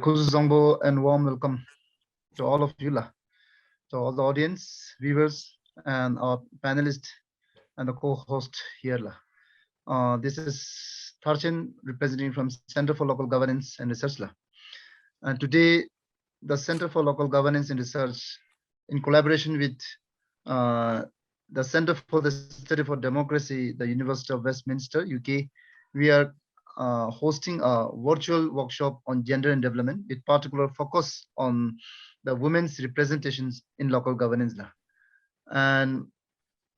Kuzuzongbo and warm welcome to all of you, to all the audience, viewers, and our panelists and the co-host here. This is Tarchin representing from Center for Local Governance and Research. And today, the Center for Local Governance and Research, in collaboration with the Center for the Study for Democracy, the University of Westminster, UK, we are hosting a virtual workshop on gender and development with particular focus on the women's representations in local governance. And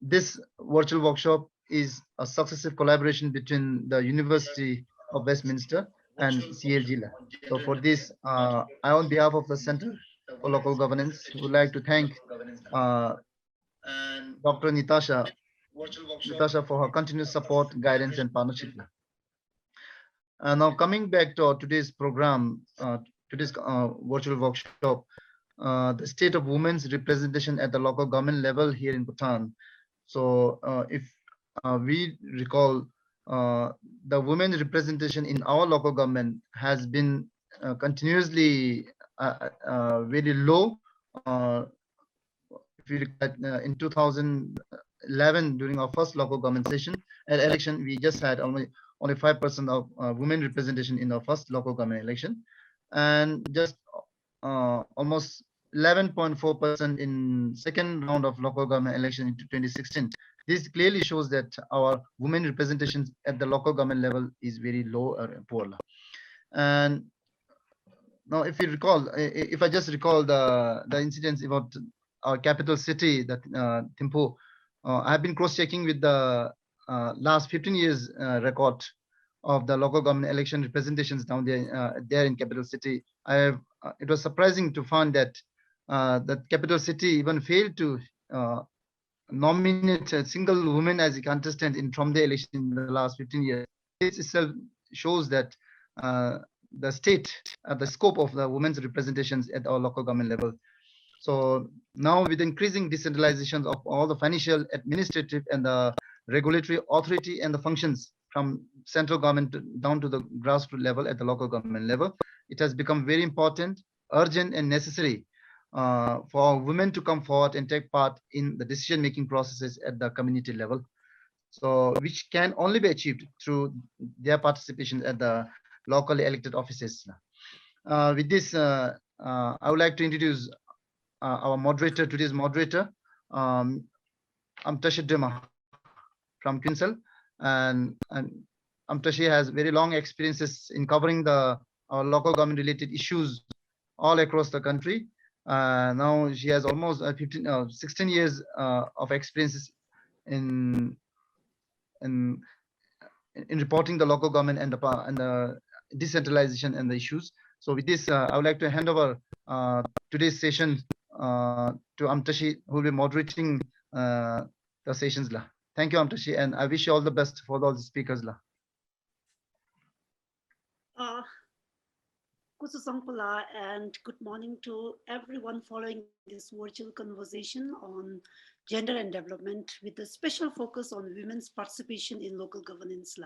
this virtual workshop is a successive collaboration between the University of Westminster and CLG. So for this, I, on behalf of the Center for Local Governance, would like to thank Dr. Natasha for her continuous support, guidance, and partnership. Now coming back to today's program, today's virtual workshop, the state of women's representation at the local government level here in Bhutan. So if we recall, the women's representation in our local government has been continuously very low. If you look at in 2011, during our first local government election, we just had only 5% of women representation in our first local government election, and just almost 11.4% in second round of local government election in 2016. This clearly shows that our women representation at the local government level is very low or poor. And now, if you recall, if I just recall the incidents about our capital city, that Thimphu, I've been cross-checking with the last 15 years record of the local government election representations down there in capital city. It was surprising to find that the capital city even failed to nominate a single woman as a contestant from the election in the last 15 years. This itself shows that the state, the scope of the women's representations at our local government level. So now, with increasing decentralization of all the financial, administrative, and the regulatory authority and the functions from central government down to the grassroots level at the local government level, it has become very important, urgent, and necessary for women to come forward and take part in the decision-making processes at the community level. So, which can only be achieved through their participation at the locally elected offices. With this, I would like to introduce our moderator, today's moderator, Amtashi Dema from Kinsel, and Amtashi has very long experiences in covering our local government related issues all across the country. Now she has almost 16 years of experiences in reporting the local government and the decentralization and the issues. So with this, I would like to hand over today's session to Amtashi, who will be moderating the sessions. Thank you, Amtashi, and I wish you all the best for all the speakers. Kususongpala, and good morning to everyone following this virtual conversation on gender and development with a special focus on women's participation in local governance.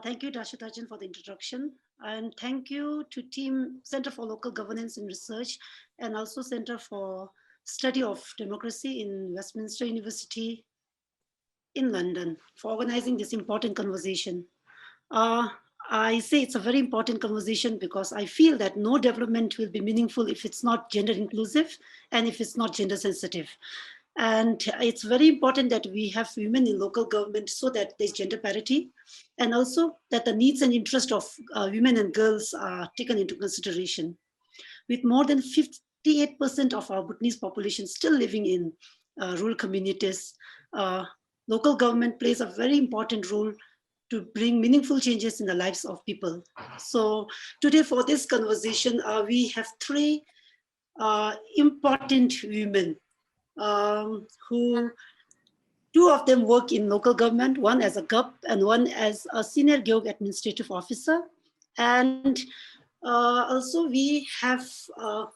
Thank you, Dasha Tajan, for the introduction, and thank you to Team Center for Local Governance and Research and also Center for Study of Democracy in Westminster University in London for organizing this important conversation. I say it's a very important conversation because I feel that no development will be meaningful if it's not gender inclusive and if it's not gender sensitive. And it's very important that we have women in local government so that there's gender parity, and also that the needs and interests of women and girls are taken into consideration. With more than 58% of our Bhutanese population still living in rural communities, local government plays a very important role to bring meaningful changes in the lives of people. So today for this conversation, we have three important women who, two of them work in local government, one as a Gup and one as a senior Gewog administrative officer. And also we have a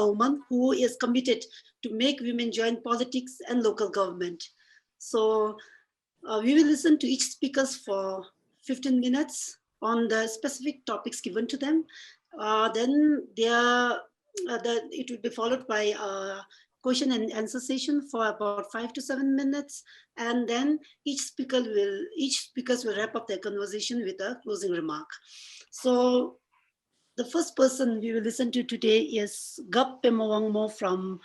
woman who is committed to make women join politics and local government. So we will listen to each speakers for 15 minutes on the specific topics given to them. Then it will be followed by question and answer session for about 5 to 7 minutes, and then each speakers will wrap up their conversation with a closing remark. So the first person we will listen to today is Gup Pema Wangmo from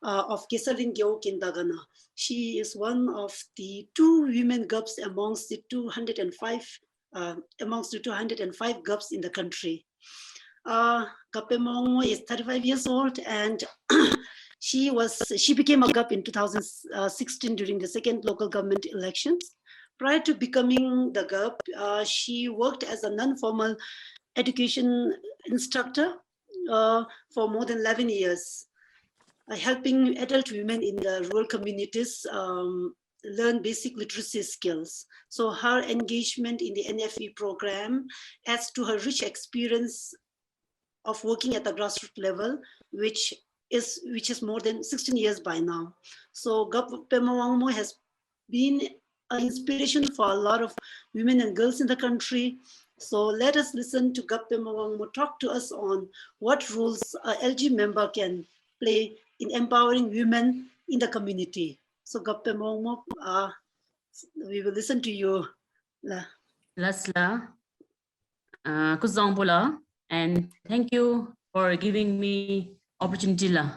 of Geserling Gewog in Dagana. She is one of the 2 women Gups amongst the 205 Gups in the country. Gup Pema Wangmo is 35 years old, and she became a Gup in 2016 during the second local government elections. Prior to becoming the Gup, she worked as a non-formal education instructor for more than 11 years, helping adult women in the rural communities learn basic literacy skills. So her engagement in the NFE program adds to her rich experience of working at the grassroots level, which is more than 16 years by now. So Gup Pema Wangmo has been an inspiration for a lot of women and girls in the country. So let us listen to Gup Pema Wangmo talk to us on what roles a LG member can play in empowering women in the community. So Gup Pema Wangmo, we will listen to you. Lasla, Kuzambola, and thank you for giving me opportunity la.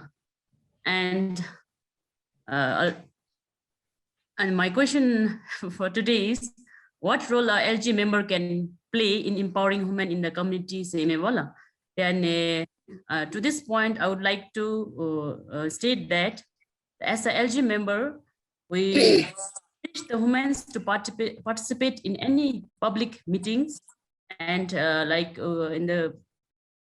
And my question for today is, what role a LG member can play in empowering women in the community? Then to this point, I would like to state that as a LG member, we encourage the women to participate in any public meetings, and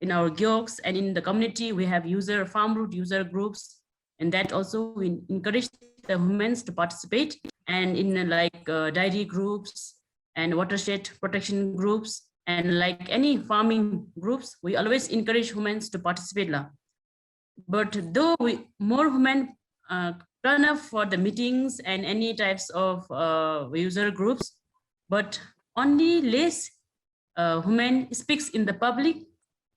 in our Gewogs and in the community, we have farm root user groups, and that also we encourage the women to participate, and in dairy groups and watershed protection groups, and like any farming groups, we always encourage women to participate. But though more women turn up for the meetings and any types of user groups, but only less women speaks in the public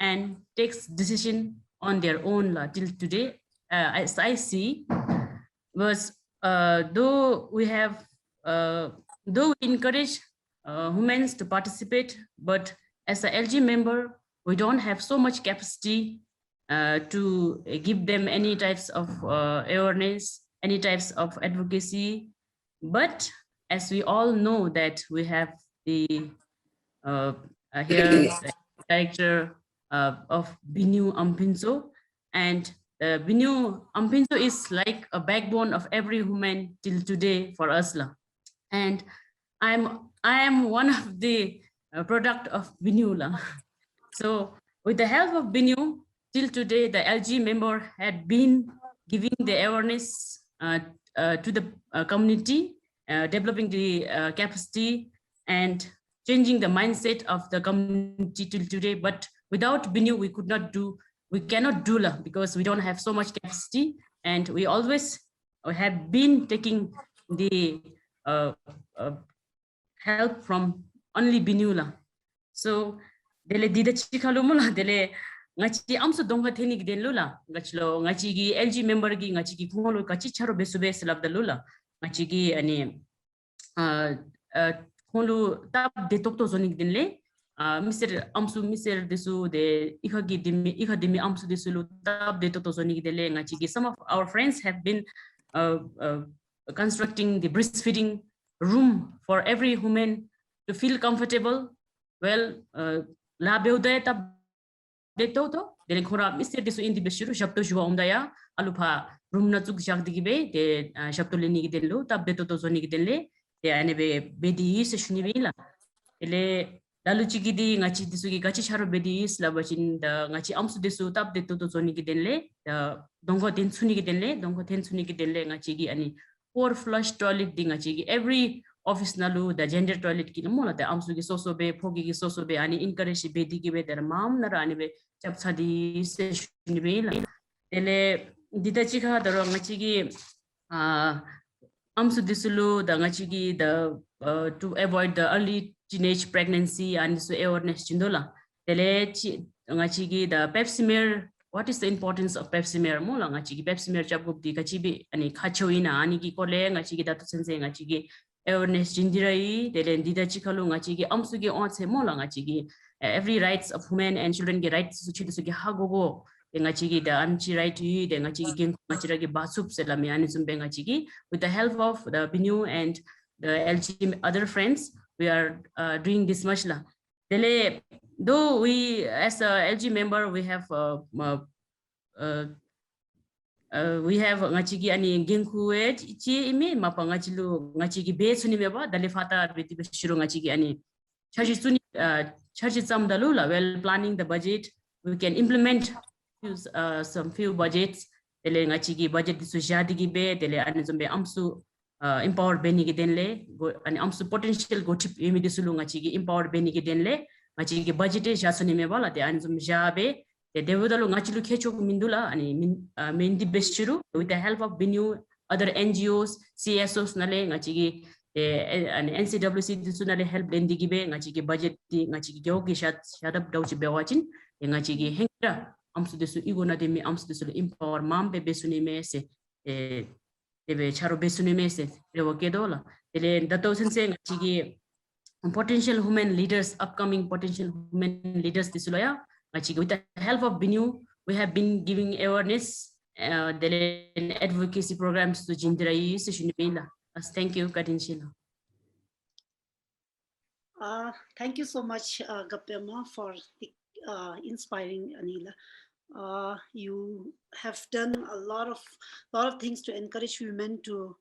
and takes decision on their own till today, as I see. Was though we encourage women to participate, but as a LG member, we don't have so much capacity to give them any types of awareness, any types of advocacy. But as we all know that we have the here the character of Binu Ampinso, and Binu Ampinso is like a backbone of every woman till today for us. And I am one of the product of Binu. So with the help of Binu, till today, the LG member had been giving the awareness to the community, developing the capacity and changing the mindset of the community till today. But without Binu, we cannot do because we don't have so much capacity, and we always have been taking the help from only Binu. So dele dida chikalumula dele ngachi amso donga theni den lula ngachlo ngachi gi LG member gi ngachi gi kholo kachi charo besube slab dalula ngachi gi ani kholo tab detok to zonik den le Mr. Amsu Mr. Desu de ikadimi amsu desu tab detok to zonik den le ngachi gi. Some of our friends have been constructing the breastfeeding room for every woman to feel comfortable. Well, la beuda tab deto to dele khora Mr. Desu indi beshiru shabto juwa umdaya alupa room na chuk jak digibe de shabto leni gi denlo tab deto to zoni gi denle de anebe bedi se shunibila ele dalu chigi di ngachi desu gi gachi charo bedi la bachin da ngachi amsu desu tab deto to zoni gi denle da dongo den suni gi denle dongo ten suni gi denle ngachi gi ani 4 flush toilet di ngachi gi every office nalu the gender toilet ki mo la the amsu gi soso be phogi gi soso be ani encourage bedi gi be der mam na rani be chap chadi se shuni be la ele ditachi kha daro ngachi gi amsu disulu the ngachigi the to avoid the early teenage pregnancy and so awareness chindola tele ngachigi the pap smear. What is the importance of pap smear mo la ngachigi pap smear chabuk di kachibi ani khachoina ani ki kole ngachigi datu sense ngachigi awareness jindirai tele dida chikalu ngachigi amsu gi on se mo la ngachigi every rights of women and children get rights su chidu su gi hagogo ngachigi the amchi right yi de ngachigi gen ngachira gi basup se la me ani zumbe ngachigi with the help of the binu and the LG other friends we are doing this much la tele. Though we, as a LG member, we have ngachigi ani genkuwe chi imi mapa ngachilu ngachigi be suni meba dalifata beti beshiro ngachigi ani charge suni charge some dalula. Well, planning the budget, we can implement some few budgets. Tele ngachigi budget disu jadi gibe tele ani zombe amsu empower beni gidenle ani amsu potential go tip imi disulu ngachigi empower beni gidenle. ngachigi budget jasoni me bala de anzum jabe de devudalu ngachilu khechok mindula ani mendi bestiru with the help of binu other NGOs CSOs nale ngachigi ani NCWC disunale help dendigibe ngachigi budget di ngachigi jogi shadap dauchi bewachin ngachigi hengra amsu desu igona de mi amsu desu empower mambe besuni mese debe charo besuni mese rewokedola ele dato sense ngachigi potential women leaders, upcoming potential women leaders this loya. With the help of BINU, we have been giving awareness, advocacy programs to Jindirai session. Thank you, Katinshila. Thank you so much, Gup Pema, for the, inspiring Anila. You have done a lot of things to encourage women to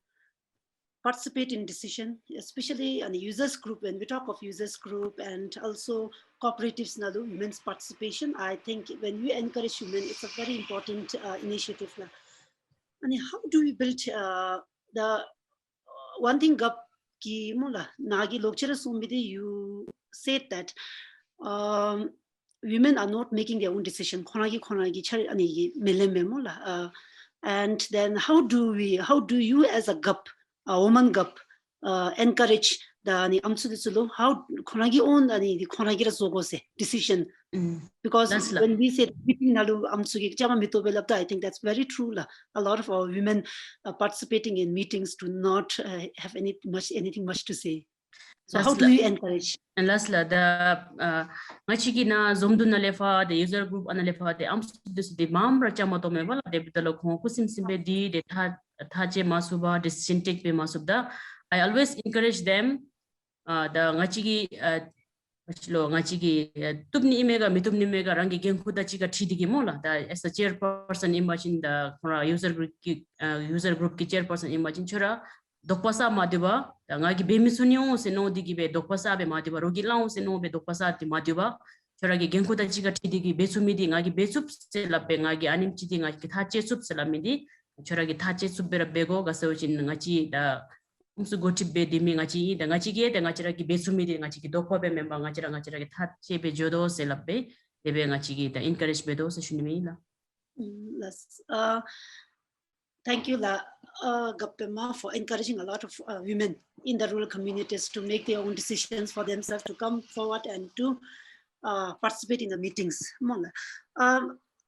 participate in decision, especially on the users group. When we talk of users group and also cooperatives, women's participation, I think when we encourage women, it's a very important initiative. And how do we build the one thing? Gup ki mula nagi lokchara sumbidi, you said that women are not making their own decision. And then how do you as a Gup, a woman Gup, encourage the amsudisulu how konagi own the konagira sogose decision? Because when we say I think that's very true. A lot of our women participating in meetings do not have anything much to say. So how do you encourage? And lastly, the machigina zomduna lefa, the user group analefa, the amsudis the mamra chamatomeva, the bitalokum simbe di, the tache masuba, the syntax be masubda. I always encourage them. The ngachigi ngachigi tubni imega mitubni mega rangi genkuda chiga thidigi mola. As a chairperson imagine the user group ki chairperson imagine chura dokpasa madiba ngagi bemisuniyo se no digibe dokpasa be madiba rogilaw se no be dokpasa ti madiba chura gi genkuda chiga thidigi besumidi ngagi besup se labe ngagi anim chidi ngagi thache sup se lamidi chura gi thache sup bera bego gasawchin ngachi da umsu goti be dimi ngachi da ngachi ge da ngachira ki besumidi ngachi ki dokpa be member ngachira ki thache be jodo se labe debe ngachi gi da encourage be do se shunimi la. Thank you, Gup Pema, for encouraging a lot of women in the rural communities to make their own decisions for themselves, to come forward and to participate in the meetings.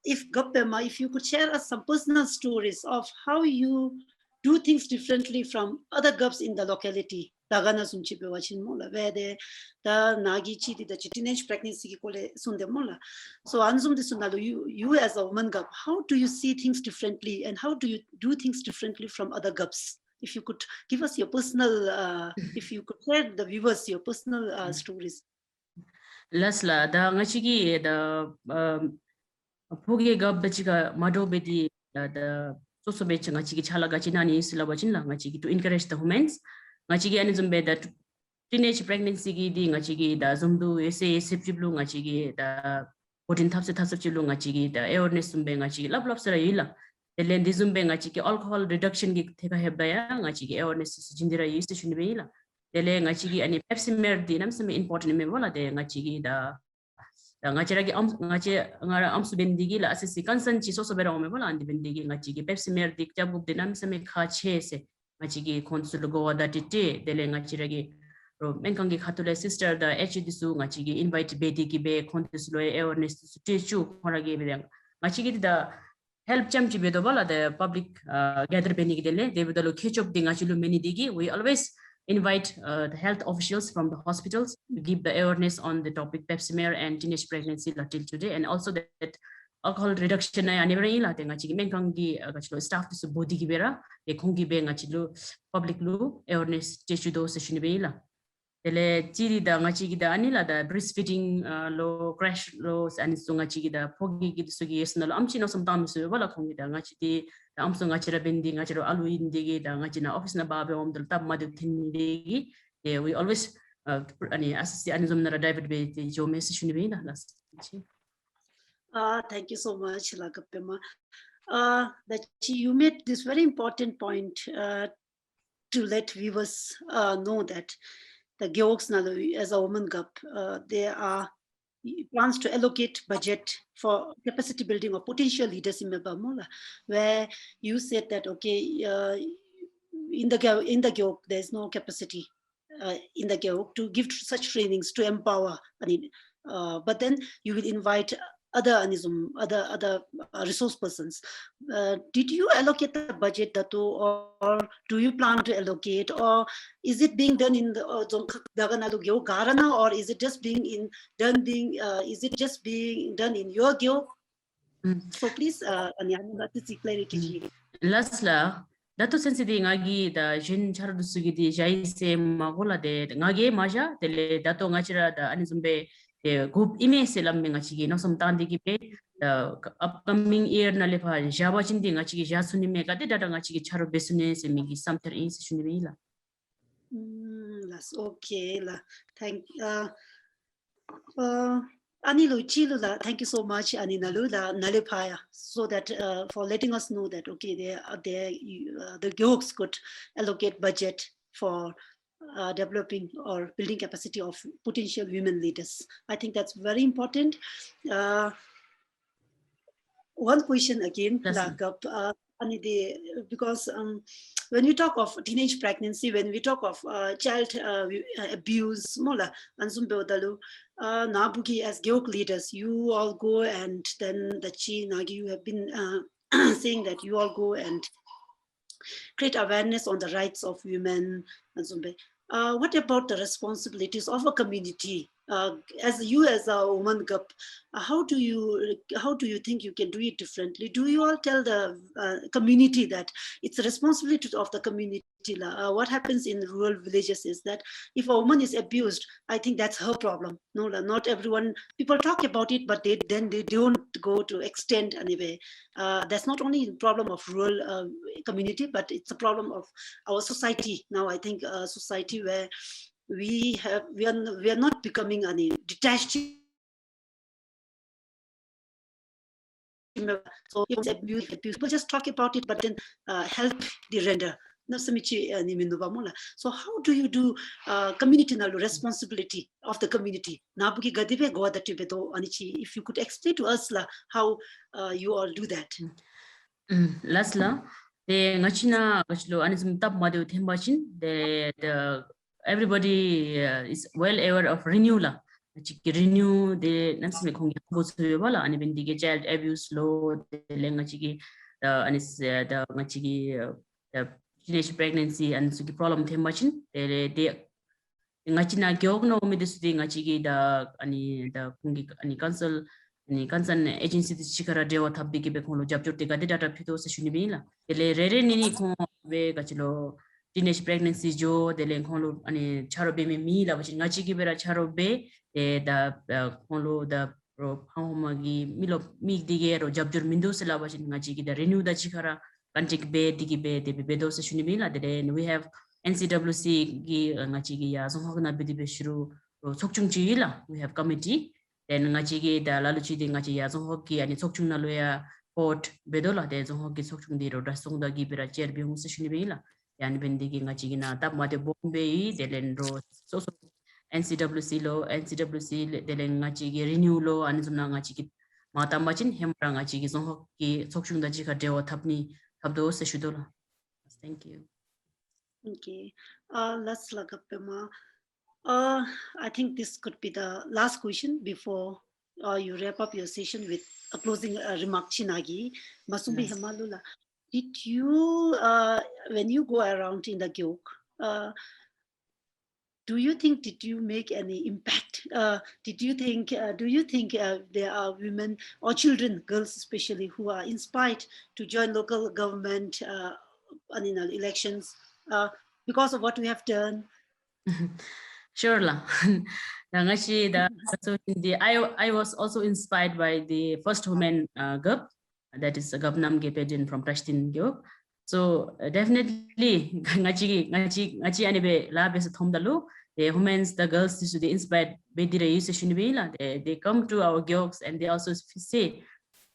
If Gup Pema, if you could share us some personal stories of how you do things differently from other Gups in the locality, Dagana Sunchipe Wachin Mola, where the Nagichi, the teenage pregnancy Sunde Mola. So Anzum de Sunalu, you as a woman Gup, how do you see things differently and how do you do things differently from other Gups? If you could give us your personal, if you could share the viewers your personal stories. Lasla, the Ngachigi, the Pugi Gup Bachiga Mado Bedi, the Soso Bech Ngachigi Chalagachinani Silabachin Ngachigi to encourage the women. Ngachigi anizumbe that teenage pregnancy di ngachigi da zumdu ese sepjiblu ngachigi da potin thapse thapsachiblu ngachigi da awareness zumbe ngachigi lab sara yila telen di zumbe ngachigi alcohol reduction gi theka hebda ya ngachigi awareness jindira yiste shunbe yila tele ngachigi ani pepsi mer di nam some important me wala de ngachigi da ngachira gi ngara amsu bendigi la asisi kansan chi so bera me wala andi bendigi ngachigi pepsi mer di jabu de nam some kha che se ngachi gi konsul go da tite dele ngachi ragi ro menkangi khatule sister da hdisu ngachi gi invite bedi gi be konsul awareness to chu khora gi be ngachi gi da help cham chi be do bala the public gather beni gi dele they will khechop dinga chilu many digi we always invite the health officials from the hospitals to give the awareness on the topic pap smear and teenage pregnancy till today, and also that alcohol reduction na anivera ila tenga chi menkangi gachlo staff to body gi bera e khongi be ngachilu public lu awareness chechu do session be ila tele chiri da ngachi gi da anila da breastfeeding lo crash lo ani sunga chi gi da phogi gi sugi esnal amchi no somtam su bala khongi da ngachi ti amso ngachi ra bendi ngachi ro alu indi gi da ngachi na office na ba be om dal tab ma de thindi gi we always ani assist ani zomna ra david be jo message ni be na last. Thank you so much, Gup Pema. That you made this very important point to let viewers know that the Gewogs as a woman Gup, there are plans to allocate budget for capacity building of potential leaders in Mebamola, where you said that okay, in the Gewog there's no capacity in the Gewog to give such trainings to empower. But then you will invite other resource persons. Did you allocate the budget or do you plan to allocate, or is it being done in the Dagana Garana, or is it just being done in your Gewog? So please, clarity. Lastla dato sensi di ngagi da jin chardu sugi di jai se magola de ngage maja tele dato ngachira da anizumbe group ime selam ngachigi no somtandi gi pe the upcoming year na lefa jaba chindi ngachigi jasuni me ga de da ngachigi charo besune se migi samter in se shuni la. That's okay la. Thank Anilu Chilula, thank you so much, Aninalula Nalipaya, so that for letting us know that okay, the Gewogs could allocate budget for developing or building capacity of potential women leaders. I think that's very important. One question again, Gup, because when we talk of teenage pregnancy, when we talk of child abuse, mola ansumbe odalu nabugi as Gewog leaders, you all go and then the chi nagi you have been saying that you all go and create awareness on the rights of women. Ansumbe, what about the responsibilities of a community? As a woman Gup, how do you think you can do it differently? Do you all tell the community that it's a responsibility of the community? What happens in rural villages is that if a woman is abused, I think that's her problem. No, not everyone. People talk about it, but they don't go to extend anyway. That's not only a problem of rural community, but it's a problem of our society now. I think a society where we are not becoming any detached. So people just talk about it, but then help the render. So how do you do community responsibility of the community? If you could explain to us how you all do that. Lasla the ngachina gachlo anism tab madu thembachin the everybody is well aware of renewal. Renew the nansme khong bosu bala ani bendige child abuse law the lengachigi anis the ngachigi the teenage pregnancy and sugi problem thembachin the ngachina gyogno midisudi ngachigi the ani the kungi ani council ni concern agency the chikara dewa thabbi ke be kholo jab jotte ga data phito se shuni bila ele rere ni kho be gachlo teenage pregnancy jo de len kholo ani charo be me mi la bachin ngachi ki bera charo be da kholo da pro phawmagi milo mi dige ro jab jor mindu se la bachin ngachi ki da renew da chikara kantik be digi be de be do se shuni bila then we have NCWC gi ngachi gi ya so hogna be be shuru chokchung chi la we have committee then ngachi gi da laluchi de ngachi ya so hokki ani chokchung na loya port bedola de so hokki chokchung di ro da song da gi bera chair be hung se shuni bila yani bendigi ngachi gi na tab ma de bombe de len ro so NCWC lo NCWC de len ngachi gi renew lo ani zumna ngachi gi ma ta machin hemra ngachi gi so hokki chokchung da ji ka dewa thapni thabdo se shudola. Thank you. Okay, let's look up Pema. I think this could be the last question before you wrap up your session with a closing remark, Chinagi. Masumbi Yes. Hamalula, did you, when you go around in the Gewog, do you think did you make any impact? Do you think there are women or children, girls especially, who are inspired to join local government and in elections because of what we have done? Sure lah. So I was also inspired by the first woman Gup, that is Gup Nam Gepedin from Prashtin Gyo. So definitely ngachi anebe la bes thomdalu the women, the girls to the inspired bedira yuseshunibila. They come to our gyogs and they also say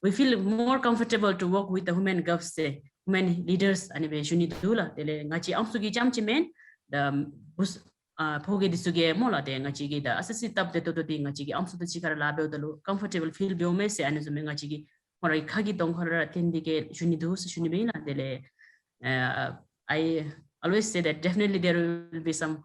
we feel more comfortable to work with the women Gups, women leaders anebe shunidula. Ngachi amsugi jamchi men the poge disuge mola de ngachi gi da asasi tap de to di ngachi gi amsu de chikara labe dalu comfortable feel be ome se anu zume ngachi gi morai khagi dong khara tendi ge juni du se juni be na dele I always say that definitely there will be some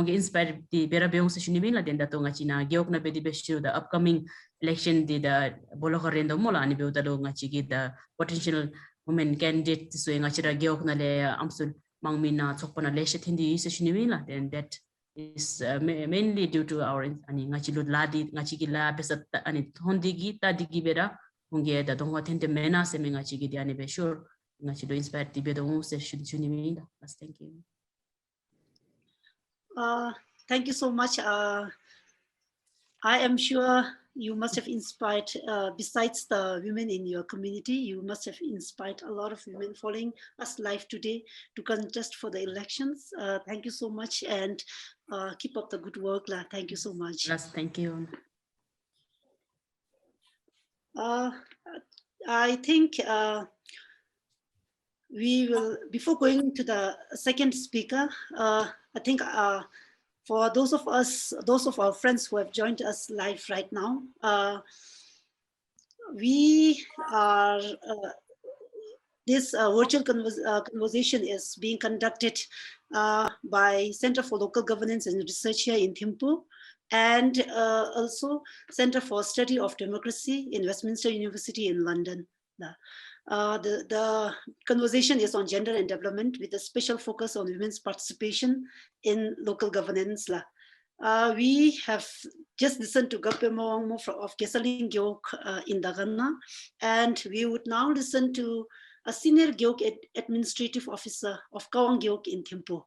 inspired the bera beong se juni be la den da to ngachi na geok na be di beshu the upcoming election di da bolo khorendo mola ani be dalu ngachi gi the potential women candidate so ngachi ra geok na le amsul mangmina chokpana leshe thindi se shuniwila, then that is mainly due to our ani ngachi lut ladi ngachi gi la besat ani thondi gi ta digi bera unge da dongwa thende mena se me ngachi gi ani be sure ngachi do inspire ti be do se shuniwila. Thank you. Thank you so much. I am sure you must have inspired, besides the women in your community, you must have inspired a lot of women following us live today to contest for the elections. Thank you so much and keep up the good work. Thank you so much. Thank you. I think we will, before going to the second speaker, I think for those of our friends who have joined us live right now, we are, this virtual conversation is being conducted by Center for Local Governance and Research here in Thimphu, and also Center for Study of Democracy in Westminster University in London. The conversation is on gender and development with a special focus on women's participation in local governance. We have just listened to Gup Pema Wangmo of Geserling Gewog in Dagana, and we would now listen to a senior Gewog administrative officer of Gewog in Thimphu.